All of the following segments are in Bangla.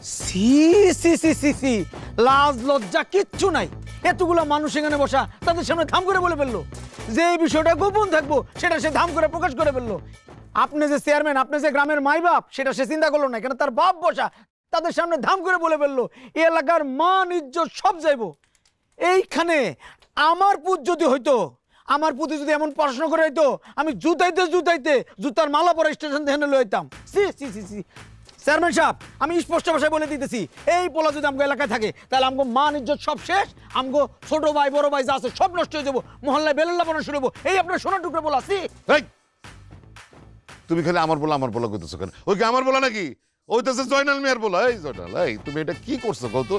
সি সি সি সি সি, লাজ লজ্জা কিচ্ছু নাই। এতগুলো মানুষ এখানে বসা, তাদের সামনে ধাম করে বলে ফেললো যে এই বিষয়টা গোপন থাকবো, সেটা সে ধাম করে প্রকাশ করে ফেললো। আপনি যে চেয়ারম্যান, আপনি যে গ্রামের মাই বাপ, সেটা সে চিন্তা করলো না, কেন তার বাপ বসা, তাদের সামনে ধাম করে বলে ফেললো। এই এলাকার মান ইজ্জত সব যাইব। এইখানে আমার পুত যদি হইতো, আমার পুতে যদি এমন পড়াশোনা করে হইতো, আমি জুতাইতে জুতাইতে জুতার মালা পরে স্টেশন থেকে লইতাম। সি সি সি সি, চেয়ারম্যান সাহেব, আমি স্পষ্ট ভাষায় বলে দিতেছি, এই পোলা যদি আমগো এলাকায় থাকে, তাহলে আমগো মান ইজ্জত সব শেষ। আমগো ছোট ভাই বড় ভাই যা আছে সব নষ্ট হয়ে যাবো, মহল্লায় বেলেল্লা বানানো শুরু হবো। এই আপনার সোনার টুকরো বলা। সি, তুমি খালি আমার বলা কইতেছো কেন? ওই কি আমার বলা নাকি? ওই তো জয়নাল মিয়ার বলা। এই জয়নাল, এই তুমি এটা কি করছো কত?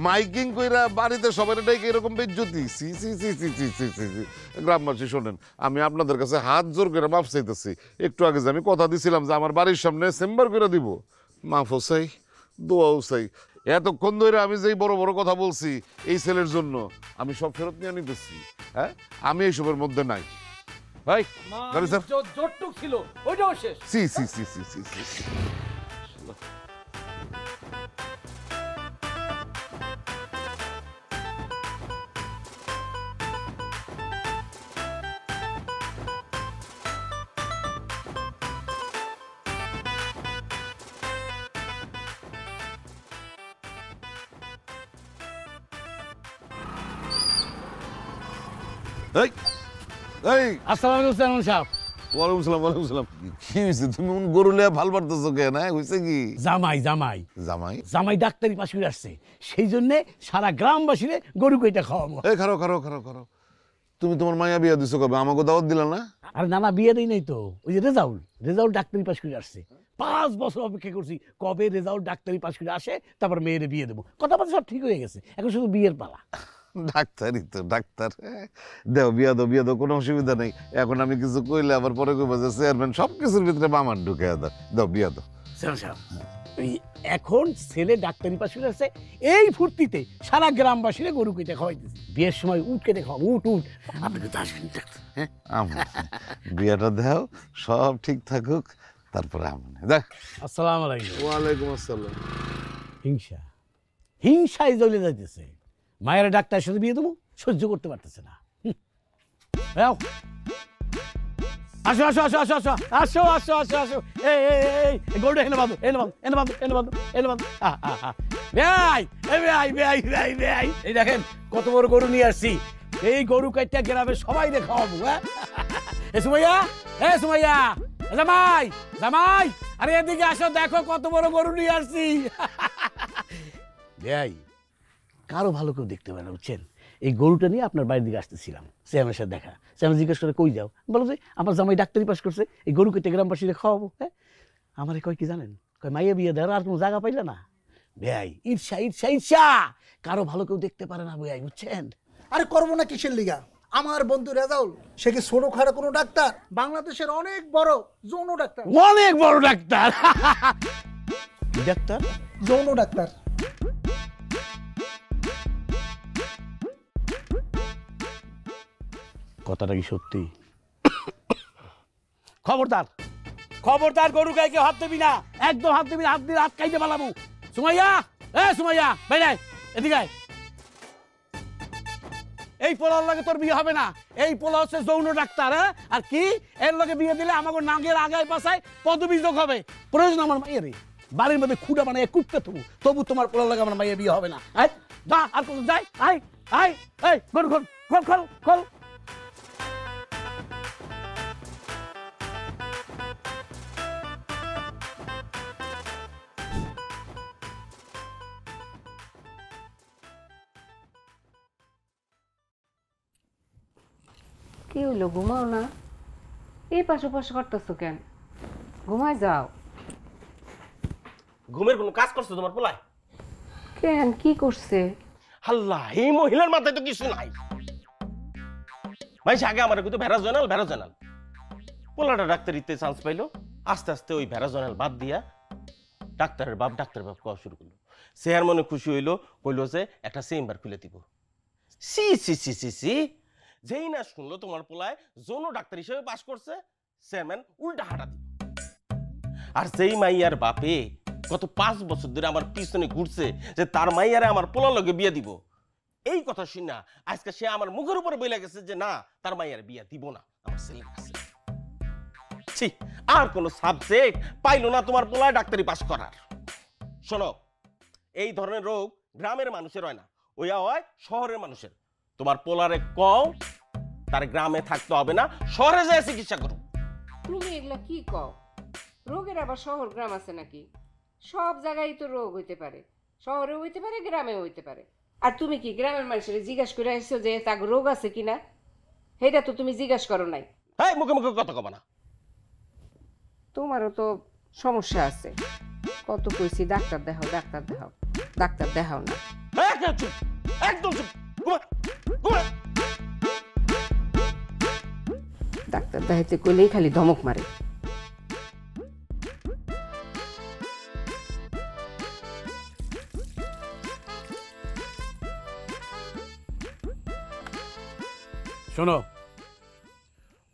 মাইকিং কইরা বাড়িতে সবাই ডাইকে এরকম বেজ্জতি? সি সি সি সি সি সি সি সি। গ্রামবাসী শোনেন, আমি আপনাদের কাছে হাত জোর করে মাফ চাইতেছি। একটু আগে যে আমি কথা দিছিলাম যে আমার বাড়ির সামনে চেম্বার করে দিব, মাফও চাই, দোয়াও চাই। এতক্ষণ ধরে আমি যেই বড় বড় কথা বলছি এই ছেলের জন্য, আমি সব ফেরত নিয়ে নিতেছি। হ্যাঁ, আমি এইসবের মধ্যে নাই ভাই। গাড়ি স্যার, জোরটুক ছিল ওইটাও শেষ। সি সি সি সি সি সি। এই এই, আসসালামু আলাইকুম চেয়ারম্যান সাহেব। ওয়ালাইকুম সালাম, ওয়ালাইকুম সালাম। কি হয়েছে? তুমি গরু লিয়া ভাল পারতেছো কেন? হয়েছে কি? জামাই জামাই জামাই জামাই ডাক্তারি পাশ করে আসছে, সেই জন্য সারা গ্রামবাসীরে গরু কইটা খাওয়াবো। এই খারো খারো খারো খারো, তুমি তোমার মাইয়া বিয়া দিছো কবে? আমাকে দাওয়াত দিলা না? আর নানা বিয়ে দেই নাই তো। ওই যে রেজাউল ডাক্তারি পাশ করে আসছে, 5 বছর অপেক্ষা করছি কবে রেজাউল ডাক্তারি পাশ করে আসে, তারপর মেয়েরে বিয়ে দেবো। কথাবার্তা সব ঠিক হয়ে গেছে, এখন শুধু বিয়ের পালা। ডাক্তারই তো ডাক্তার। দেও বিয়া দাও, বিয়া দাও, কোনো অসুবিধা নেই। এখন আমি কিছু কইলে আবার পরে কইবা যে চেয়ারম্যান সব কিছুর ভিতরে মামার ঢুকে দাও। দাও বিয়া দাও। ওই এখন ছেলে ডাক্তারি পাশ করে আসছে, এই ফুর্তিতে সারা গ্রামবাসীরা গরু কেটে খাওয়াইতেছে। বিয়ের সময় উঠ কেটে খাওয়া, উঠ উঠ। আপনি কিন্তু আসবেন ডাক্তার। হ্যাঁ, বিয়াটা দাও, সব ঠিক থাকুক, তারপরে আমি দেখ। আসসালামু আলাইকুম। ওয়ালাইকুম আসসালাম। হিংসা, হিংসায় জ্বলে যাইতেছে। মায়ের ডাক্তারের সাথে বিয়ে দেবো, সহ্য করতে পারতেছে না। আসো আসো আসো আসো আসো আসো আসো আসো আসো। এই গরুটা এনে বাঁধো, এনে বাঁধো, এনে বাঁধো, এনে বাঁধো, এনে বাঁধো। ভাই ভাই ভাই ভাই ভাই, এই দেখেন কত বড় গরু নিয়ে আসছি। এই গরু কাইটা গ্রামে সবাই দেখাবো। হ্যাঁ, এ সুমাইয়া, এ সুমাইয়া, জামাই জামাই, আরে এদিকে আসো, দেখো কত বড় গরু নিয়ে আসছি। ভাই, কারো ভালো কেউ দেখতে পারে না, বুঝছেন? এই গরুটা নিয়ে আপনার বাড়ির দিকে আসতেছিলাম, চেয়ারম্যানের সাথে দেখা। চেয়ারম্যান জিজ্ঞেস করে কই যাও, বলো যে আমার জামাই ডাক্তারি পাস করছে, এই গরু কেটে গ্রামবাসীরা খাওয়াবো। হ্যাঁ, আমার কয় কি জানেন, কয় মাইয়া বিয়ে দেওয়ার আর কোনো জায়গা পাইলে না। ভাই, ঈর্ষা ঈর্ষা ঈর্ষা, কারো ভালো কেউ দেখতে পারে না ভাই, বুঝছেন? আরে করবো না কিসের লিগা? আমার বন্ধু রেজাউল, সে কি ছোট খাটো কোনো ডাক্তার? বাংলাদেশের অনেক বড় যৌন ডাক্তার। অনেক বড় ডাক্তার। ডাক্তার, যৌন ডাক্তার। কথাটা কি সত্যি? খবরদার খবরদার, গরু গায়ে কেউ হাত দেবি না, একদম হাত দেবি না, হাত দিয়ে হাত খাইতে পালাবো। সুমাইয়া, এ সুমাইয়া, বাইরে এদিকে। এই পোলার লগে তোর বিয়ে হবে না। এই পোলা হচ্ছে যৌন ডাক্তার। হ্যাঁ, আর কি এর লগে বিয়ে দিলে আমাকে নাগের আগায় পাশায় পদবি যোগ হবে। প্রয়োজন আমার মাইয়ের বাড়ির মধ্যে খুঁড়া বানায় কুটতে তবু তোমার পোলার লগে আমার মাইয়ের বিয়ে হবে না। আয় যা, আর কোথাও যাই, আয় আয়, এই গরু খোল খোল খোল খোল। কি হইলো, ঘুমাও না? এই পাশে পাশে করতেছো কেন? ঘুমায় যাও। ঘুমের কোনো কাজ করছো তোমার পোলায়? কেন, কি করছে? আল্লাহ, এই মহিলার মাথায় তো কিছু নাই। ভাই আগে আমার কিন্তু ভেড়া জয়নাল পোলাটা ডাক্তারিতে চান্স পাইলো, আস্তে আস্তে ওই ভেড়া জয়নাল বাদ দিয়া ডাক্তারের বাপ খাওয়া শুরু করলো। সে আর মনে খুশি হইলো, কইলো যে একটা চেম্বার খুলে দিব। সি সি সি সি সি, যেই না শুনলো তোমার পোলায় যৌন ডাক্তার হিসেবে পাশ করছে, চেয়ারম্যান উল্টা হাঁটা দিল। আর যেই মাইয়ার বাপে গত 5 বছর ধরে আমার পিছনে ঘুরছে যে তার মাইয়ারে আমার পোলার লগে বিয়ে দিব। এই কথা শুনে না আজকে সে আমার মুখের উপরে বলে গেছে যে না, তার মাইয়ারে বিয়ে দিব না আমার ছেলের কাছে। ছি, আর কোন সাবজেক্ট পাইলো না তোমার পোলায় ডাক্তারি পাস করার। শোনো, এই ধরনের রোগ গ্রামের মানুষের হয় না, ওইয়া হয় শহরের মানুষের। তোমার পোলারে কও তার গ্রামে থাকতে হবে না, শহরে যায় চিকিৎসা করো। তুমি এগুলা কি কও? রোগের আবার শহর গ্রাম আছে নাকি? সব জায়গায় তো রোগ হইতে পারে, শহরেও হইতে পারে, গ্রামেও হইতে পারে। আর তুমি কি গ্রামের মানুষের জিজ্ঞাসা করে আসছো যে তার রোগ আছে কিনা? সেটা তো তুমি জিজ্ঞাসা করো নাই। হ্যাঁ, মুখে মুখে কথা কবা না। তোমারও তো সমস্যা আছে। কত কইছি ডাক্তার দেখাও, ডাক্তার দেখাও, ডাক্তার দেখাও না। একদম চুপ, একদম চুপ। ঘুমা, ঘুমা। ডাক্তার দেখাইতে কইলেই খালি ধমক মারে। শোনো,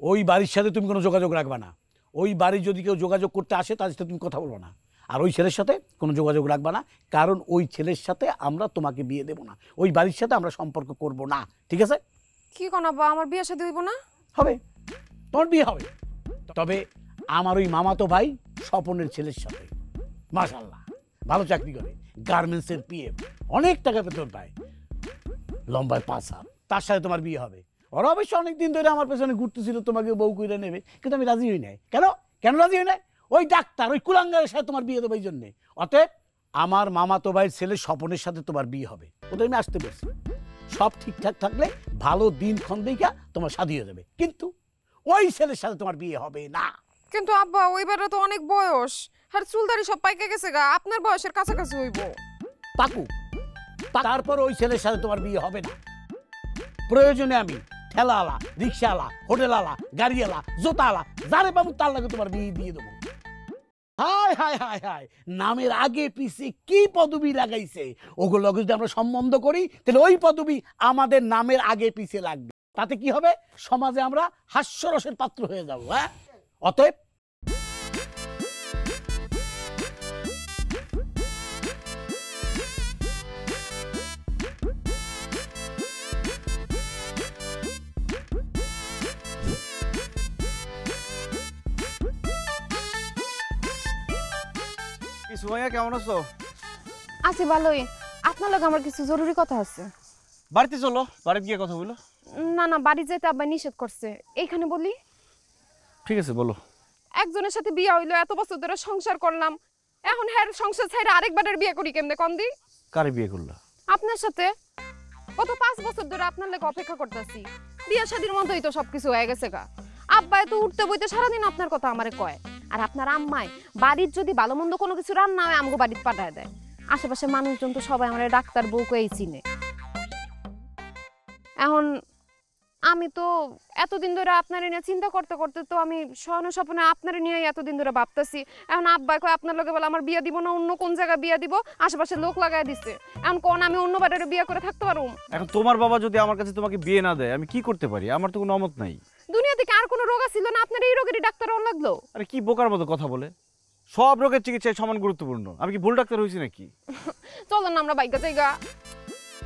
ওই বাড়ির সাথে তুমি কোনো যোগাযোগ রাখবা না। ওই বাড়ির যদি কেউ যোগাযোগ করতে আসে তাদের সাথে তুমি কথা বলবো না। আর ওই ছেলের সাথে কোনো যোগাযোগ রাখবা না, কারণ ওই ছেলের সাথে আমরা তোমাকে বিয়ে দেবো না, ওই বাড়ির সাথে আমরা সম্পর্ক করব না, ঠিক আছে? কি কোন আব্বা, আমার বিয়ের সাথে হইব না? হবে, তোমার বিয়ে হবে, তবে আমার ওই মামাতো ভাই স্বপনের ছেলের সাথে। মাশাআল্লাহ, ভালো চাকরি করে, গার্মেন্টসের পিএম, অনেক টাকা বেতন পায়, লম্বায় 5 হাত। তার সাথে তোমার বিয়ে হবে। ওরা অবশ্য অনেকদিন ধরে আমার পেছনে ঘুরতেছিল তোমাকে বউ কইরা নেবে, কিন্তু আমি রাজি হই নাই। কেন কেন রাজি হই নাই? ওই ডাক্তার, ওই কুলাঙ্গারের সাথে তোমার বিয়ে দেবো এই জন্যে। অতএব আমার মামাতো ভাইয়ের ছেলে স্বপনের সাথে তোমার বিয়ে হবে, ওদের আমি আসতে বলছি। সব ঠিকঠাক থাকলে ভালো দিনক্ষণ দেখা তোমার শাদী হয়ে যাবে, কিন্তু ওই ছেলের সাথে তোমার বিয়ে হবে না। কিন্তু আব্বা, ওইবারে তো অনেক বয়স, আর চুলদারি সব পাইকে গেছে গা, আপনার বয়সের কাছাকাছি হইব। পাকু, তারপর ওই ছেলের সাথে তোমার বিয়ে হবে না। প্রয়োজনে আমি ঠেলাওয়ালা, রিক্সাওয়ালা, হোটেলওয়ালা, গাড়িওয়ালা, জোতাওয়ালা, যারে পাবো তার লাগে তোমার বিয়ে দিয়ে দেবো। হায় হায় হায় হায়, নামের আগে পিছে কি পদবি লাগাইছে, ওগুলো যদি আমরা সম্বন্ধ করি তাহলে ওই পদবি আমাদের নামের আগে পিছে লাগবে। তাতে কি হবে? সমাজে আমরা হাস্যরসের পাত্র হয়ে যাবো। হ্যাঁ, অতএব সুমাইয়া, কেমন আছো? আছি ভালোই। আপনার লগে আমার কিছু জরুরি কথা আছে। বাড়িতে চলো, বাড়িতে গিয়ে কথা বলো। না না, বাড়ি যেতে আব্বা নিষেধ করছে। এইখানে বলি? ঠিক আছে, বলো। একজনের সাথে বিয়ে হইলো, এত বছর ধরে সংসার করলাম, এখন হ্যাঁ সংসার ছাইরা আরেকবারের বিয়ে করি কেমনে কোন দি? কারে বিয়ে করলা? আপনার সাথে। গত 5 বছর ধরে আপনার লেগে অপেক্ষা করতেছি। বিয়ে শাদীর মতোই তো সবকিছু হয়ে গেছে গা। আব্বা তো উঠতে বইতে সারাদিন আপনার কথা আমারে কয়, আর আপনার আম্মাই বাড়ির যদি ভালো মন্দ কোনো কিছু রান্না হয় আমগো বাড়িতে পাঠায় দেয়। আশেপাশে মানুষজন তো সবাই আমার ডাক্তার বউ কয়েই চিনে। এখন আমি তো এতদিন ধরে আপনারে নিয়ে চিন্তা করতে করতে তো আমি স্বপ্ন স্বপ্নে আপনারে নিয়ে এতদিন ধরে ভাবতেছি। এখন আব্বা কয় আপনার লগে বলে আমার বিয়ে দিব না, অন্য কোন জায়গায় বিয়ে দিব, আশেপাশে লোক লাগাই দিচ্ছে। এখন কোন আমি অন্য বাড়িতে বিয়ে করে থাকতে পারবো? এখন তোমার বাবা যদি আমার কাছে তোমাকে বিয়ে না দেয়, আমি কি করতে পারি? আমার তো কোনো অমত নাই। দুনিয়া থেকে আর কোনো রোগ ছিল না, আপনার এই রোগেরই ডাক্তার অন লাগলো? আরে কি বোকার মতো কথা বলে! সব রোগের চিকিৎসায় সমান গুরুত্বপূর্ণ। আমি কি ভুল ডাক্তার হয়েছি নাকি? চলো না আমরা বাইকে যাইগা।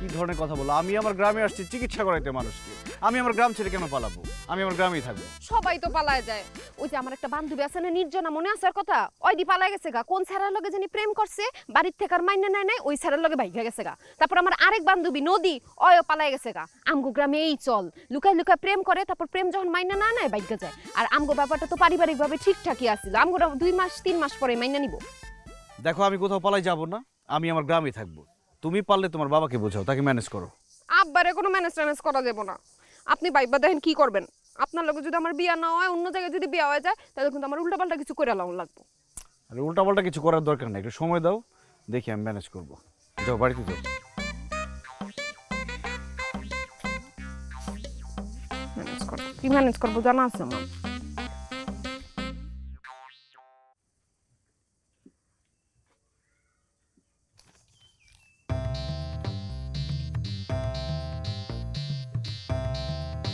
কি ধরনের কথা বলো? আমি আমার গ্রামে আসছি চিকিৎসা করাইতে মানুষকে। আমি আমার গ্রাম ছেড়ে কেন পালাবো? আমি আমার গ্রামেই থাকবো। সবাই তো পালায় যায়। ওই যে আমার একটা বান্ধবী আছে না, নির্জনা, মনে আছে কথা? ওই দি পালায় গেছে গা। কোন ছাড়ার লগে জানি প্রেম করছে, বাড়ির থেকে আর মাইনে নাই নাই, ওই ছাড়ার লগে ভাইগা গেছে গা। তারপর আমার আরেক বান্ধবী নদী, ওইও পালায় গেছে গা। আমগো গ্রামে এই চল, লুকায় লুকায় প্রেম করে, তারপর প্রেম যখন মাইনে না নেয় ভাইগা যায়। আর আমগো ব্যাপারটা তো পারিবারিকভাবে ঠিকঠাকই আছিল, আমগো 2 মাস 3 মাস পরে মাইনে নিব। দেখো, আমি কোথাও পালাই যাব না, আমি আমার গ্রামেই থাকবো। তুমি পারলে তোমার বাবাকে বোঝাও, তাকে ম্যানেজ করো। আব্বারে কোনো ম্যানেজ করা যাবে না। আপনি বাইবা দেখেন কি করবেন। আপনার লগে যদি আমার বিয়া না হয়, অন্য জায়গায় যদি বিয়া হয়ে যায়, তাহলে কিন্তু আমার উল্টাপাল্টা কিছু করে লাউন লাগবে। আরে উল্টাপাল্টা কিছু করার দরকার নেই, একটু সময় দাও, দেখি আমি ম্যানেজ করবো। যাও, বাড়িতে যাও। কি ম্যানেজ করবো জানা আছে আমার?